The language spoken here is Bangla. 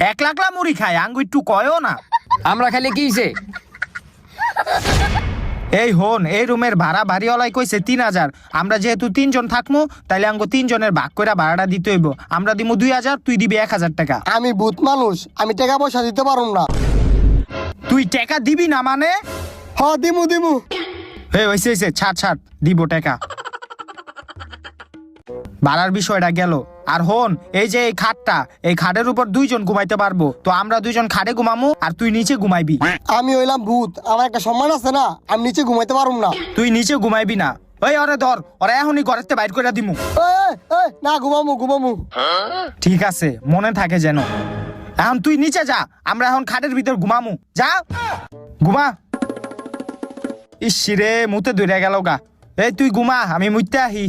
একলা মুড়ি খায় আঙ্গু একটু কয়ও না। আমরা খালি কি হইছে? এই হন, এই রুমের ভাড়া বাড়িওয়ালাই কইছে 3000। আমরা যেহেতু 3 জন থাকমু তাইলে আঙ্গু 3 জনের ভাগ কইরা ভাড়াটা দিতে হইব। আমরা দিমু 2000, তুই দিবি 1000 টাকা। আমি ভূত মানুষ, আমি টাকা পয়সা দিতে পারুম না। তুই টাকা দিবি না মানে? হ দিমু দিমু। এই হইছে ছাড় দিব টাকা। ভাড়ার বিষয়টা গেল। আর হন, এই যে এই খাটটা, এই খাটের উপর 2 জন ঘুমাইতে পারবো। তো আমরা 2 জন খাটে ঘুমামু আর তুই নিচে ঘুমাইবি। আমি হইলাম ভূত, আমার একটা সম্মান আছে না, আমি নিচে ঘুমাইতে পারুম না। তুই নিচে ঘুমাইবি না। ওই ওরে ধর, ওরা এখনই ঘরেতে বাইর করে দিমু। না ঘুমামু। ঠিক আছে, মনে থাকে যেন। এখন তুই নিচে যা, আমরা এখন খাটের ভিতর ঘুমামু। যা ঘুমা। ইস রে, মুতে ধরে গেল গা। এই তুই ঘুমা, আমি মুইতে আহি।